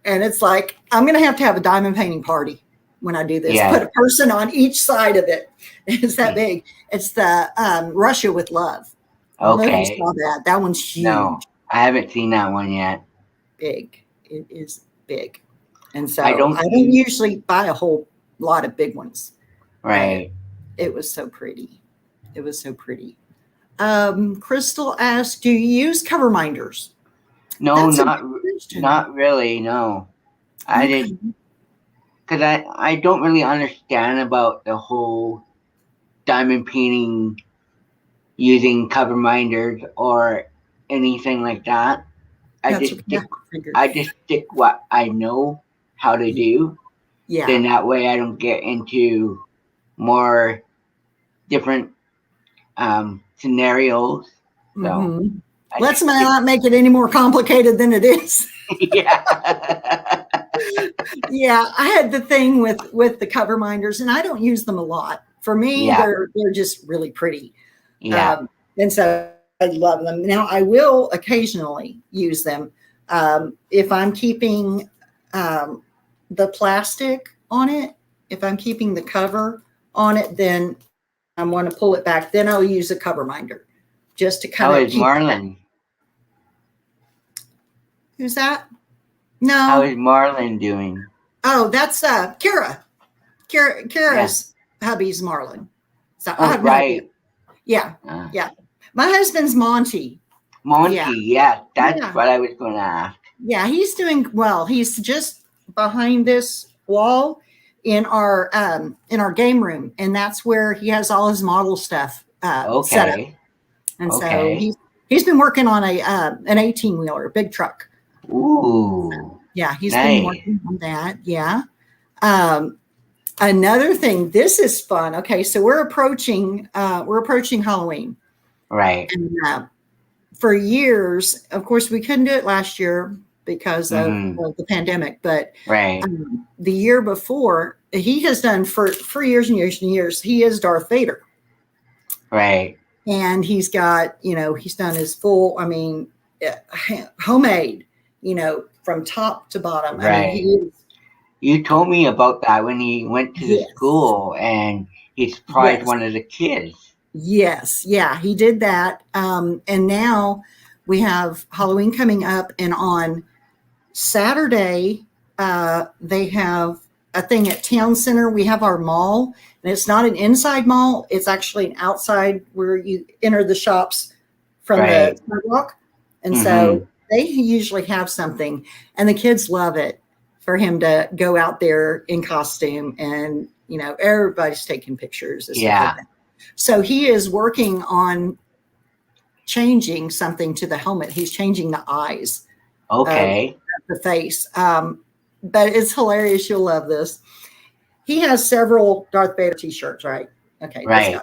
And it's like, I'm going to have a diamond painting party when I do this. Yeah. Put a person on each side of it. It's that big. It's the Russia with Love. I don't know if you Okay. saw that. That one's huge. No, I haven't seen that one yet. Big. It is big. And so I I don't don't see. usually buy a whole lot of big ones. But Right. it was so pretty. It was so pretty. Crystal asked, do you use cover minders? No, That's a not good question. not really. No, I Okay. just because I don't really understand about the whole diamond painting using cover minders or anything like that. I That's just okay. stick I figured. I just stick what I know how to do. Yeah. Then that way I don't get into more different scenarios. So Mm-hmm. I Let's just stick. not make it any more complicated than it is. Yeah. Yeah, I had the thing with the cover minders, and I don't use them a lot. For me, Yeah. they're just really pretty. Yeah. And so I love them. Now I will occasionally use them if I'm keeping the plastic on it. If I'm keeping the cover on it, then I want to pull it back. Then I'll use a cover minder just to kind How of is keep it back. Marlon? Who's that? How No. is Marlon doing? Oh, that's Kara. Kara's hubby's Marlon. So I Oh, have no idea. right. Yeah. Yeah. My husband's Monty. Monty, yeah, that's Yeah. what I was going to ask. Yeah, he's doing well. He's just behind this wall in our game room, and that's where he has all his model stuff set up. Okay. And so Okay. he's been working on an 18-wheeler, big truck. Ooh. Yeah, he's Nice. been working on that. Yeah. Another thing, this is fun. Okay, so we're approaching Halloween. Right. And for years, of course, we couldn't do it last year because of the pandemic, but Right. The year before, he has done for years and years and years, he is Darth Vader. Right. And he's got, he's done his full, homemade, from top to bottom. Right. I mean, he is. You told me about that when he went to the school and he surprised one of the kids. Yes. Yeah, he did that. And now we have Halloween coming up, and on Saturday, they have a thing at Town Center. We have our mall, and it's not an inside mall. It's actually an outside where you enter the shops from the sidewalk. And so they usually have something, and the kids love it for him to go out there in costume, and, you know, everybody's taking pictures and stuff like that. So he is working on changing something to the helmet. He's changing the eyes. Okay. The face. But it's hilarious. You'll love this. He has several Darth Vader t-shirts, right? Okay. Right.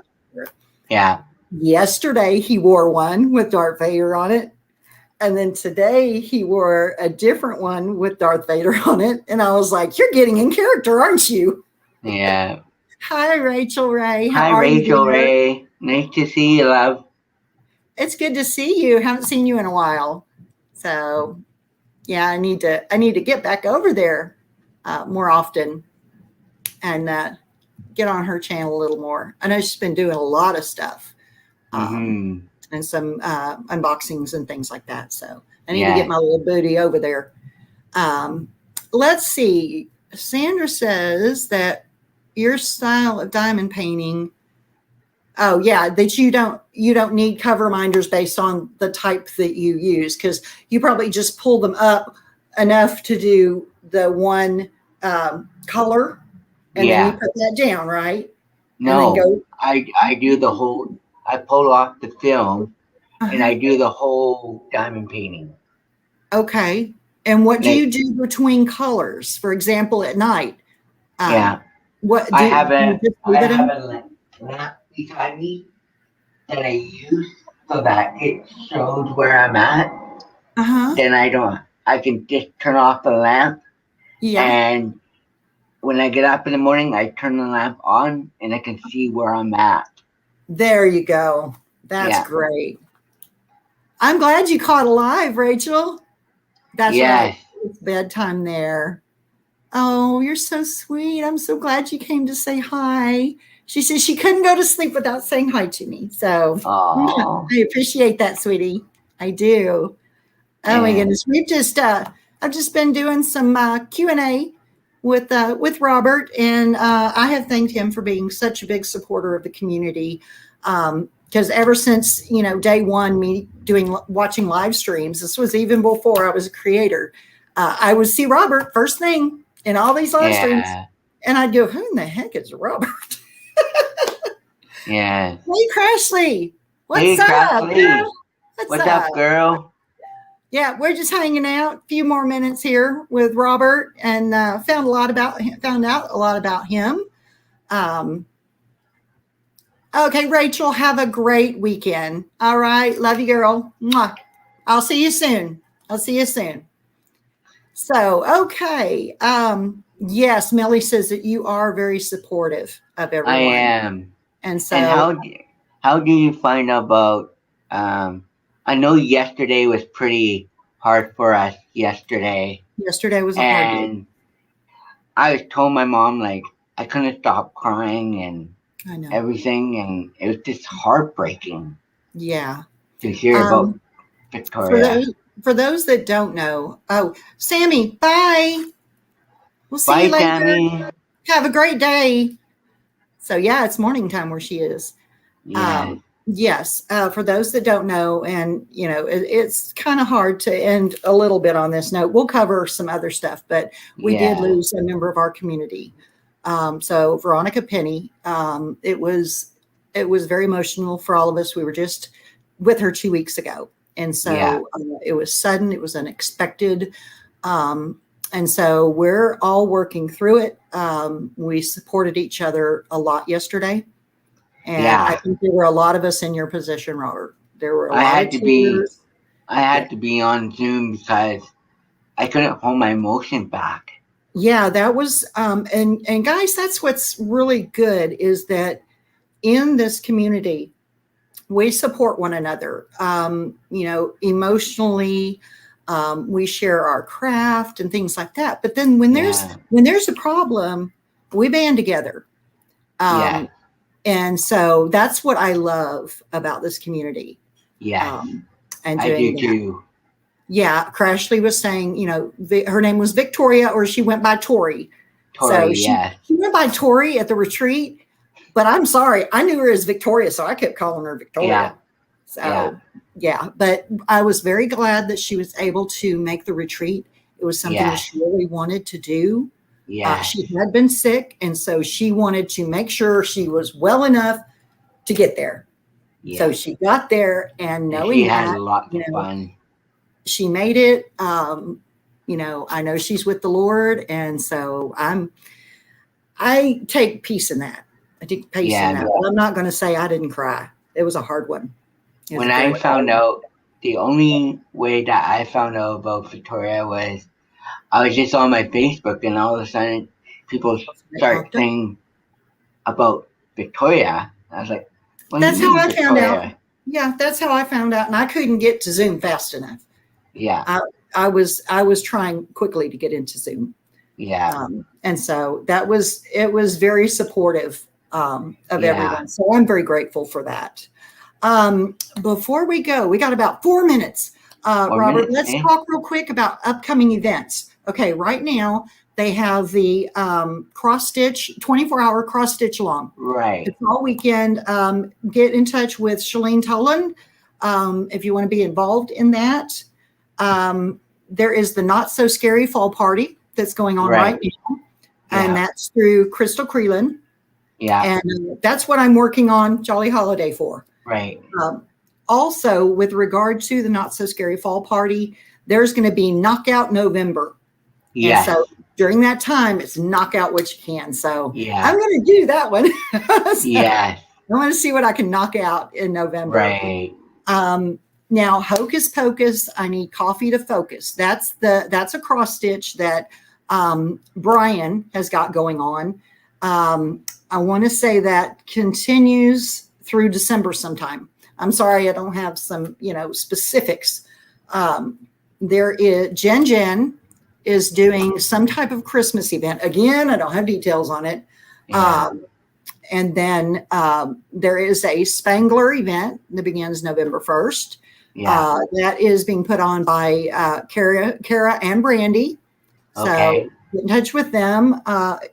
Yeah. Yesterday he wore one with Darth Vader on it. And then today he wore a different one with Darth Vader on it. And I was like, you're getting in character, aren't you? Yeah. Hi, Rachel Ray. Hi, Rachel Ray. Nice to see you, love. It's good to see you. Haven't seen you in a while. So yeah, I need to get back over there more often and get on her channel a little more. I know she's been doing a lot of stuff and some unboxings and things like that. So I need to get my little booty over there. Let's see. Sandra says that your style of diamond painting. Oh yeah, that you don't need cover minders based on the type that you use, because you probably just pull them up enough to do the one color, and then you put that down, right? No, I do the whole. I pull off the film, and I do the whole diamond painting. Okay, and what do you do between colors? For example, at night. What do I have a lamp beside me that I use so that it shows where I'm at. Then I can just turn off the lamp. And when I get up in the morning, I turn the lamp on and I can see where I'm at. There you go. That's great. I'm glad you caught alive, Rachel. That's right. It's bedtime there. Oh, you're so sweet. I'm so glad you came to say hi. She says she couldn't go to sleep without saying hi to me. So I appreciate that, sweetie. I do. Oh my goodness. We've just I've just been doing some Q&A with Robert, and I have thanked him for being such a big supporter of the community. Because ever since, day one, me watching live streams, this was even before I was a creator. I would see Robert first thing in all these live streams, and I'd go, who in the heck is Robert? Hey, Crashly. What's up? Crashly. What's up, girl? Yeah, we're just hanging out. A few more minutes here with Robert, and found out a lot about him. Okay, Rachel, have a great weekend. All right, love you, girl. Mwah. I'll see you soon. So, okay. Yes, Millie says that you are very supportive of everyone. I am. And so, and how do you find out about? I know yesterday was pretty hard for us. Yesterday was a hard day. And I was told my mom, like, I couldn't stop crying and everything, and it was just heartbreaking. Yeah. To hear about Victoria. For those that don't know, Sammy, bye. We'll see you later. Sammy. Have a great day. So yeah, it's morning time where she is. Yes. For those that don't know, and it's kind of hard to end a little bit on this note. We'll cover some other stuff, but we did lose a member of our community. So Veronica Penny, it was very emotional for all of us. We were just with her 2 weeks ago. And so it was sudden, it was unexpected. And so we're all working through it. We supported each other a lot yesterday. And I think there were a lot of us in your position, Robert. There were a lot of tears. I had to be on Zoom because I couldn't hold my emotion back. Yeah, that was, and guys, that's what's really good, is that in this community, we support one another, emotionally. We share our craft and things like that. But then when there's a problem, we band together. And so that's what I love about this community. And I do too. Yeah, Crashly was saying, her name was Victoria, or she went by Tori. Tori, So she yeah. went by Tori at the retreat, but I'm sorry, I knew her as Victoria, so I kept calling her Victoria. So yeah, but I was very glad that she was able to make the retreat. It was something that she really wanted to do. She had been sick, and so she wanted to make sure she was well enough to get there. So she got there, and knowing she had that, lots of fun. She made it. I know she's with the Lord, and so I take peace in that. I take peace in that. But I'm not going to say I didn't cry. It was a hard one. When I found out, the only way that I found out about Victoria was I was just on my Facebook, and all of a sudden people start saying about Victoria. I was like, that's how I found out. Yeah, that's how I found out. And I couldn't get to Zoom fast enough. Yeah. I was trying quickly to get into Zoom. Yeah. And so it was very supportive of everyone. So I'm very grateful for that. Before we go, we got about 4 minutes. Robert, let's talk real quick about upcoming events. Okay, right now they have the cross stitch, 24-hour cross stitch along. Right. It's all weekend. Get in touch with Shalene Tolan if you want to be involved in that. There is the Not So Scary Fall Party that's going on right now. And that's through Crystal Creelan. Yeah. And that's what I'm working on Jolly Holiday for. Right. Also, with regard to the Not So Scary Fall Party, there's going to be Knockout November. Yes. And so during that time, it's knock out what you can. So I'm going to do that one. I want to see what I can knock out in November. Right. Now, Hocus Pocus, I need coffee to focus. That's a cross stitch that Brian has got going on. I want to say that continues through December sometime. I'm sorry, I don't have some, specifics. There is Jen is doing some type of Christmas event. Again, I don't have details on it. And then there is a Spangler event that begins November 1st. That is being put on by Kara and Brandy. So get in touch with them.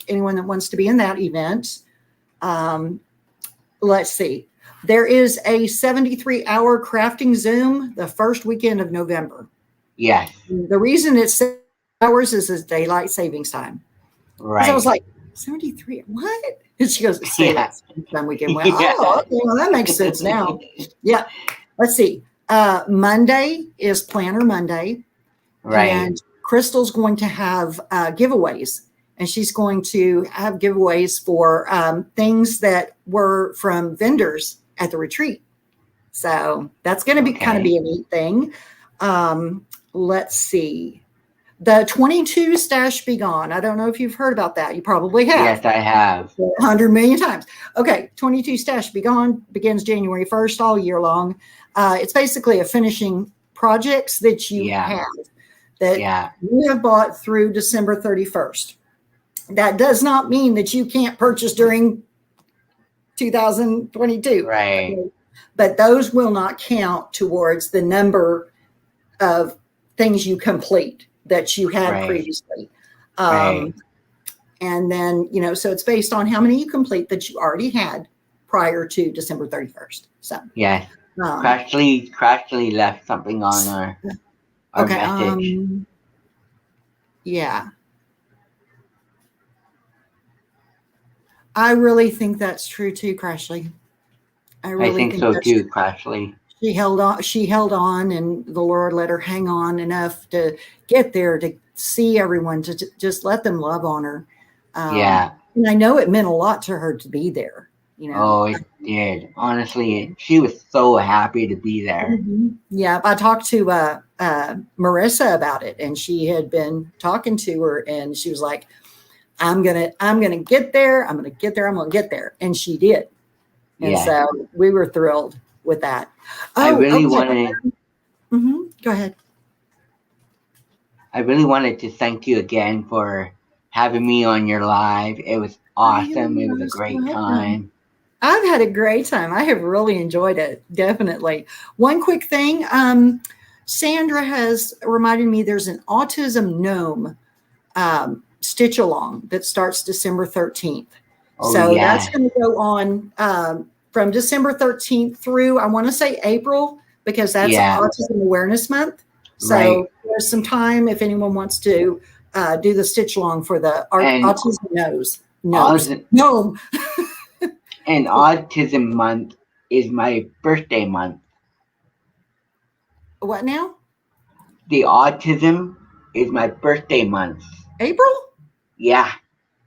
Anyone that wants to be in that event. Let's see. There is a 73-hour crafting Zoom the first weekend of November. Yes. The reason it's 7 hours is daylight savings time. Right. So I was like, 73, what? And she goes, it's daylight savings time weekend. Well, okay, well, that makes sense now. Yeah. Let's see. Monday is Planner Monday. Right. And Crystal's going to have giveaways. And she's going to have giveaways for things that were from vendors at the retreat. So that's going to be kind of be a neat thing. Let's see. The 22 Stash Be Gone. I don't know if you've heard about that. You probably have. Yes, I have. 100 million times. Okay. 22 Stash Be Gone begins January 1st all year long. It's basically a finishing projects that you have that you have bought through December 31st. That does not mean that you can't purchase during 2022. Right. Okay? But those will not count towards the number of things you complete that you had previously. And then, so it's based on how many you complete that you already had prior to December 31st. So, Crashly left something on our message. I really think that's true too, Crashly. I think so too, Crashly. She held on, and the Lord let her hang on enough to get there, to see everyone, to just let them love on her. And I know it meant a lot to her to be there. Oh, it did. Honestly, she was so happy to be there. Yeah, I talked to Marissa about it, and she had been talking to her, and she was like, I'm gonna get there. I'm gonna get there. I'm gonna get there. And she did. And so we were thrilled with that. I really wanted. Go ahead. I really wanted to thank you again for having me on your live. It was awesome. It was a great time. I've had a great time. I have really enjoyed it. Definitely. One quick thing. Sandra has reminded me there's an autism gnome Stitch Along that starts December 13th. Oh, So yeah. that's going to go on from December 13th through, I want to say April, because that's Autism Awareness Month. So there's some time if anyone wants to do the Stitch Along for the Autism Gnome. And Autism Month is my birthday month. What now? The autism is my birthday month. April? Yeah.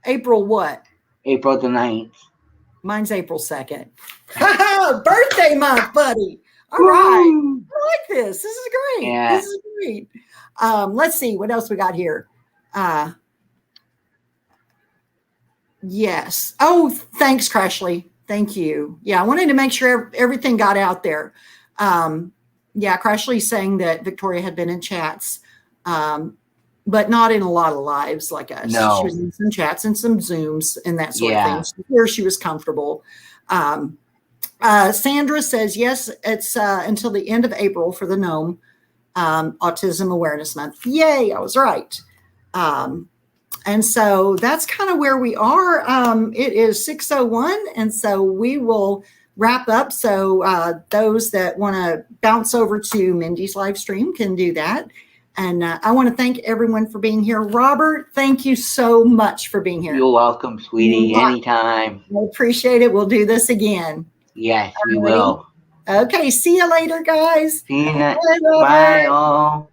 April what? April the 9th. Mine's April 2nd. Birthday month, buddy. All right. I like this. This is great. Yeah. This is great. Let's see what else we got here. Yes. Oh, thanks, Crashly. Thank you. Yeah, I wanted to make sure everything got out there. Yeah, Crashly's saying that Victoria had been in chats, but not in a lot of lives like us. No. She was in some chats and some Zooms and that sort of thing. Where she was comfortable. Sandra says, yes, it's until the end of April for the Gnome Autism Awareness Month. Yay, I was right. And so that's kind of where we are. It is 6:01, and so we will wrap up. So those that want to bounce over to Mindy's live stream can do that. And I want to thank everyone for being here. Robert, thank you so much for being here. You're welcome, sweetie. Anytime. I appreciate it. We'll do this again. Yes, we will. Okay, see you later, guys. See you next. Bye, all.